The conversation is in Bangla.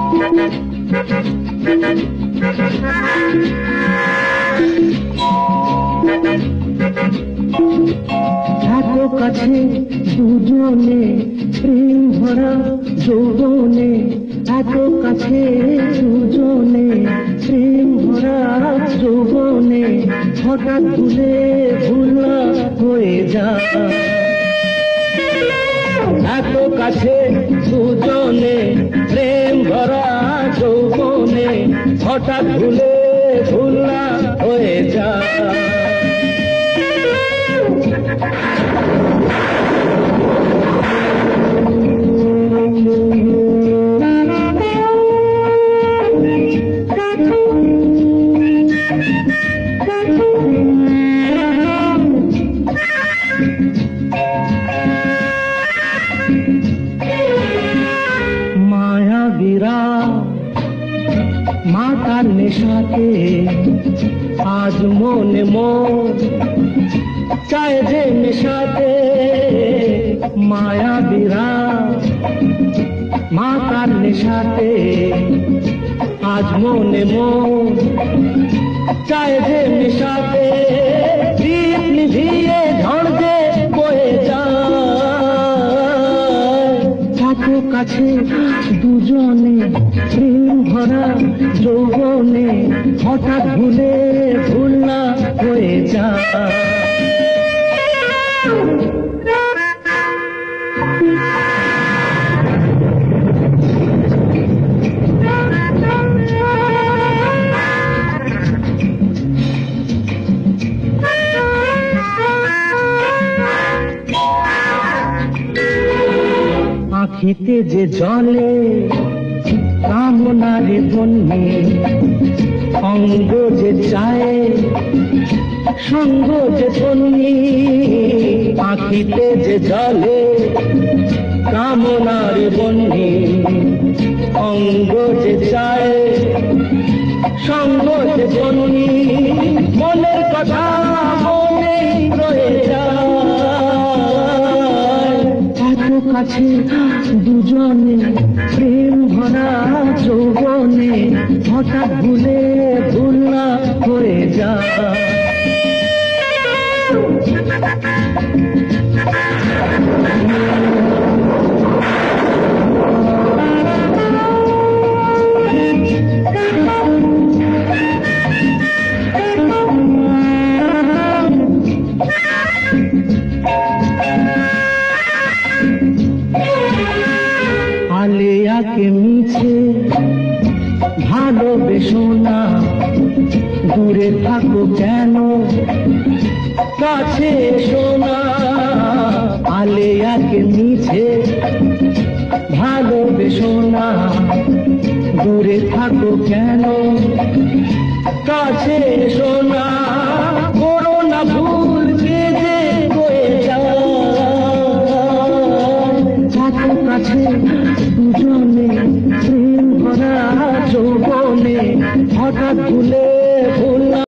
এত কাছে দুজনে প্রেম ভরা যৌবনে, এত কাছে দুজনে প্রেম ভরা যৌবনে, হঠাৎ ভুলা হয়ে যায়। এত কাছে দুজনে প্রেম ভরা যৌবনে, হঠাৎ ভুলা হয়ে যায়। মায়াবীরা মাতার নেশাতে আজ মনে চায় যে নেশাতে। মায়াবীরা মাতার নেশাতে আজ মনে চায় যে নেশাতে। দীপ নিভিয়ে ঝড় যে বয়ে যায়। এত কাছে দুজনে প্রেম ভরা যৌবনে, হঠাৎ ভুলা হয়ে যায়। আখিতে যে জলে কামনার বন্যে, অঙ্গ যে চায় সঙ্গ যে তন্নি। আখিতে যে জলে কামনার বন্যে, অঙ্গ যে চায় সঙ্গ যে তন্নি। মনের কথা মনে রয়ে যায়। এত কাছে দুজনে প্রেম ভরা যৌবনে, হঠাৎ ভুলা হয়ে যায়। আলেয়াকে মিছে ভালোবেসো না, দূরে থাকো কেন কাছে এসো না। আলেয়াকে মিছে ভালোবেসো না, দূরে থাকো কেন কাছে এসো না। করো না ভুল যে হয়ে যায়। এত কাছে দুজনে প্রেম ভরা যৌবনে, হঠাৎ